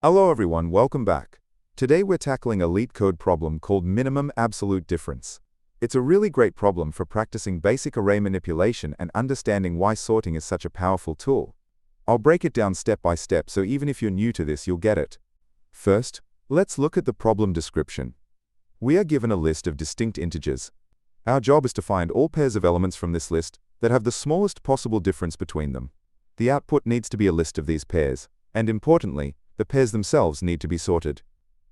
Hello everyone, welcome back. Today we're tackling a Leetcode problem called minimum absolute difference. It's a really great problem for practicing basic array manipulation and understanding why sorting is such a powerful tool. I'll break it down step by step so even if you're new to this, you'll get it. First, let's look at the problem description. We are given a list of distinct integers. Our job is to find all pairs of elements from this list that have the smallest possible difference between them. The output needs to be a list of these pairs, and importantly, the pairs themselves need to be sorted.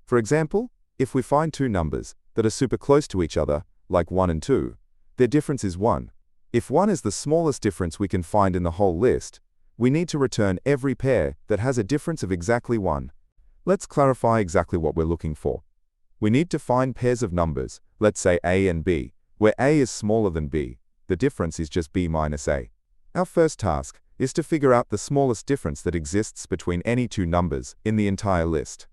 For example, if we find two numbers that are super close to each other, like 1 and 2, their difference is 1. If 1 is the smallest difference we can find in the whole list, we need to return every pair that has a difference of exactly 1. Let's clarify exactly what we're looking for. We need to find pairs of numbers, let's say a and b, where a is smaller than b. The difference is just b minus a. Our first task is to figure out the smallest difference that exists between any two numbers in the entire list.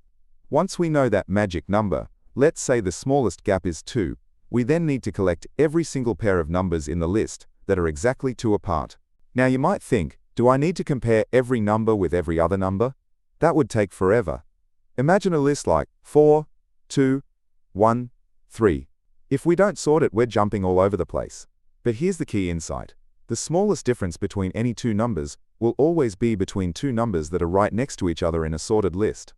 Once we know that magic number, let's say the smallest gap is 2, we then need to collect every single pair of numbers in the list that are exactly 2 apart. Now you might think, do I need to compare every number with every other number? That would take forever. Imagine a list like 4, 2, 1, 3. If we don't sort it, we're jumping all over the place. But here's the key insight. The smallest difference between any two numbers will always be between two numbers that are right next to each other in a sorted list.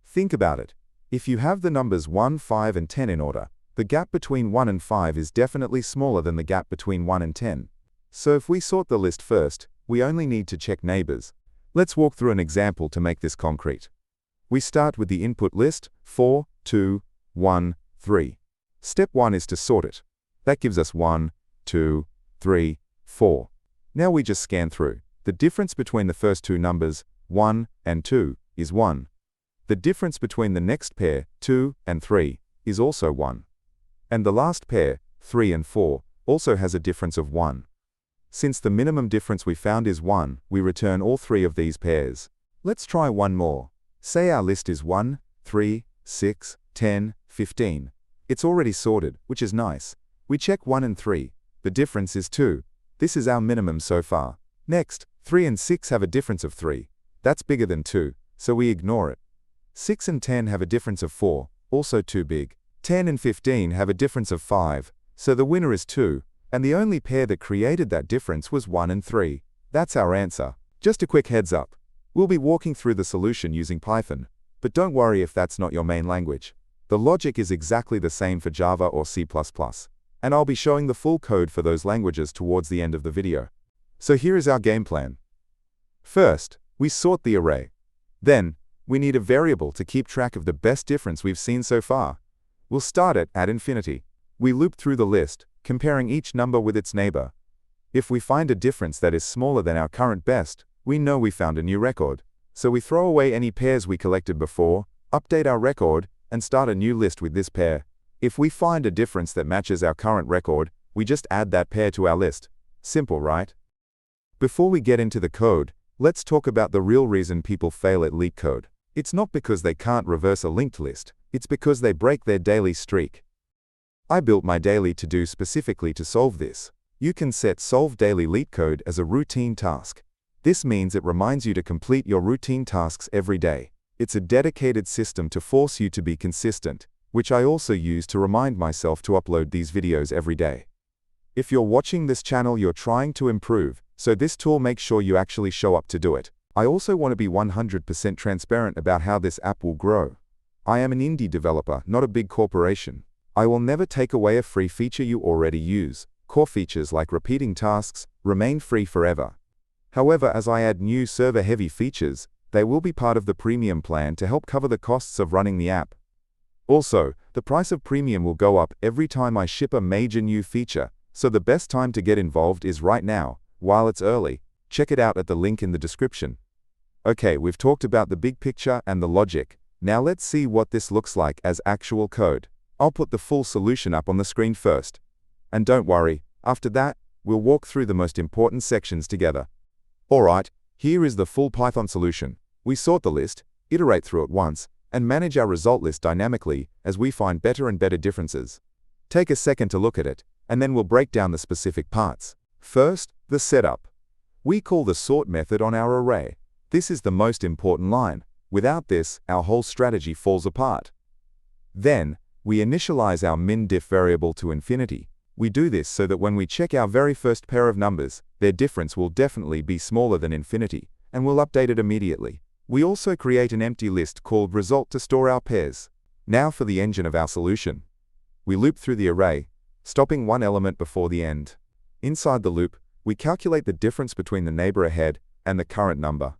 Think about it. If you have the numbers 1, 5, and 10 in order, the gap between 1 and 5 is definitely smaller than the gap between 1 and 10. So if we sort the list first, we only need to check neighbors. Let's walk through an example to make this concrete. We start with the input list, 4, 2, 1, 3. Step 1 is to sort it. That gives us 1, 2, 3, 4. Now we just scan through. The difference between the first two numbers, 1 and 2, is 1. The difference between the next pair, 2 and 3, is also 1. And the last pair, 3 and 4, also has a difference of 1. Since the minimum difference we found is 1, we return all three of these pairs. Let's try one more. Say our list is 1, 3, 6, 10, 15. It's already sorted, which is nice. We check 1 and 3. The difference is 2. This is our minimum so far. Next, 3 and 6 have a difference of 3. That's bigger than 2, so we ignore it. 6 and 10 have a difference of 4, also too big. 10 and 15 have a difference of 5, so the winner is 2, and the only pair that created that difference was 1 and 3. That's our answer. Just a quick heads up. We'll be walking through the solution using Python, but don't worry if that's not your main language. The logic is exactly the same for Java or C++. And I'll be showing the full code for those languages towards the end of the video. So here is our game plan. First, we sort the array. Then, we need a variable to keep track of the best difference we've seen so far. We'll start it at infinity. We loop through the list, comparing each number with its neighbor. If we find a difference that is smaller than our current best, we know we found a new record. So we throw away any pairs we collected before, update our record, and start a new list with this pair. If we find a difference that matches our current record, we just add that pair to our list. Simple, right? Before we get into the code, let's talk about the real reason people fail at Leetcode. It's not because they can't reverse a linked list, it's because they break their daily streak. I built my daily to-do specifically to solve this. You can set Solve Daily Leetcode as a routine task. This means it reminds you to complete your routine tasks every day. It's a dedicated system to force you to be consistent, which I also use to remind myself to upload these videos every day. If you're watching this channel, you're trying to improve, so this tool makes sure you actually show up to do it. I also want to be 100% transparent about how this app will grow. I am an indie developer, not a big corporation. I will never take away a free feature you already use. Core features like repeating tasks remain free forever. However, as I add new server-heavy features, they will be part of the premium plan to help cover the costs of running the app. Also, the price of premium will go up every time I ship a major new feature, so the best time to get involved is right now, while it's early. Check it out at the link in the description. Okay, we've talked about the big picture and the logic. Now let's see what this looks like as actual code. I'll put the full solution up on the screen first. And don't worry, after that, we'll walk through the most important sections together. Alright, here is the full Python solution. We sort the list, iterate through it once, and manage our result list dynamically as we find better and better differences. Take a second to look at it, and then we'll break down the specific parts. First, the setup. We call the sort method on our array. This is the most important line. Without this, our whole strategy falls apart. Then, we initialize our min-diff variable to infinity. We do this so that when we check our very first pair of numbers, their difference will definitely be smaller than infinity, and we'll update it immediately. We also create an empty list called result to store our pairs. Now for the engine of our solution. We loop through the array, stopping one element before the end. Inside the loop, we calculate the difference between the neighbor ahead and the current number.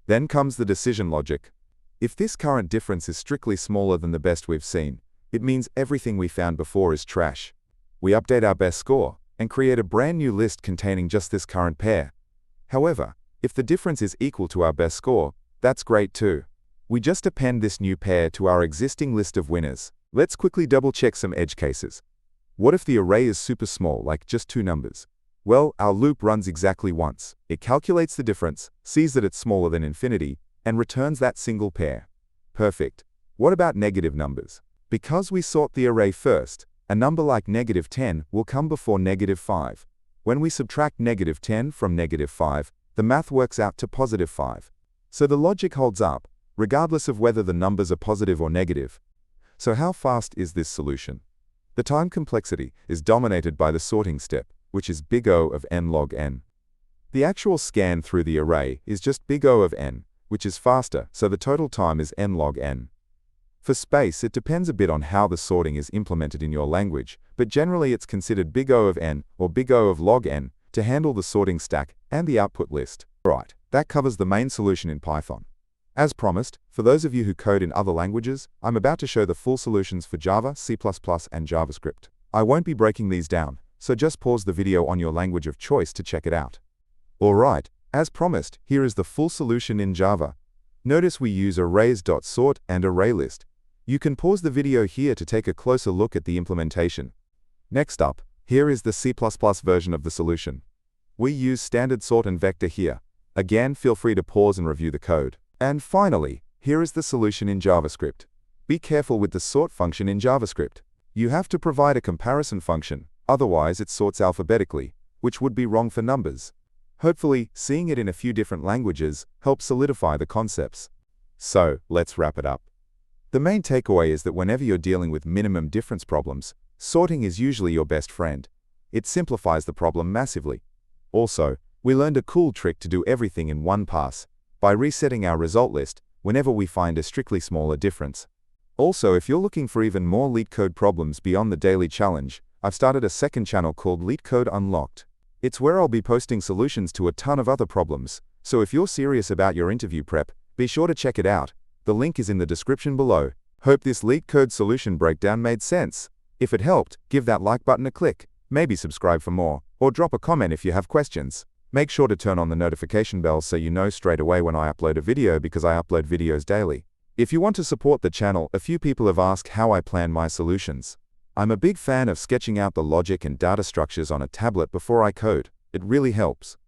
Then comes the decision logic. If this current difference is strictly smaller than the best we've seen, it means everything we found before is trash. We update our best score and create a brand new list containing just this current pair. However, if the difference is equal to our best score, that's great too. We just append this new pair to our existing list of winners. Let's quickly double-check some edge cases. What if the array is super small, like just 2 numbers? Well, our loop runs exactly once. It calculates the difference, sees that it's smaller than infinity, and returns that single pair. Perfect. What about negative numbers? Because we sort the array first, a number like -10 will come before -5. When we subtract -10 from -5, the math works out to +5. So the logic holds up, regardless of whether the numbers are positive or negative. So how fast is this solution? The time complexity is dominated by the sorting step, which is big O of n log n. The actual scan through the array is just big O of n, which is faster, so the total time is n log n. For space, it depends a bit on how the sorting is implemented in your language, but generally it's considered big O of n or big O of log n to handle the sorting stack and the output list. Right, that covers the main solution in Python. As promised, for those of you who code in other languages, I'm about to show the full solutions for Java, C++, and JavaScript. I won't be breaking these down, so just pause the video on your language of choice to check it out. Alright, as promised, here is the full solution in Java. Notice we use arrays.sort and ArrayList. You can pause the video here to take a closer look at the implementation. Next up, here is the C++ version of the solution. We use standard sort and vector here. Again, feel free to pause and review the code. And finally, here is the solution in JavaScript. Be careful with the sort function in JavaScript. You have to provide a comparison function, otherwise it sorts alphabetically, which would be wrong for numbers. Hopefully, seeing it in a few different languages helps solidify the concepts. So, let's wrap it up. The main takeaway is that whenever you're dealing with minimum difference problems, sorting is usually your best friend. It simplifies the problem massively. Also, we learned a cool trick to do everything in one pass, by resetting our result list whenever we find a strictly smaller difference. Also, if you're looking for even more Leetcode problems beyond the daily challenge, I've started a second channel called Leetcode Unlocked. It's where I'll be posting solutions to a ton of other problems, so if you're serious about your interview prep, be sure to check it out. The link is in the description below. Hope this Leetcode solution breakdown made sense. If it helped, give that like button a click, maybe subscribe for more, or drop a comment if you have questions. Make sure to turn on the notification bell so you know straight away when I upload a video because I upload videos daily. If you want to support the channel, a few people have asked how I plan my solutions. I'm a big fan of sketching out the logic and data structures on a tablet before I code. It really helps.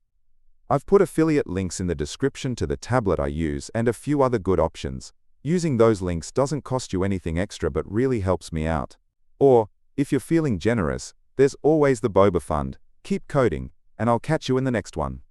I've put affiliate links in the description to the tablet I use and a few other good options. Using those links doesn't cost you anything extra but really helps me out. Or, if you're feeling generous, there's always the Boba Fund. Keep coding, and I'll catch you in the next one.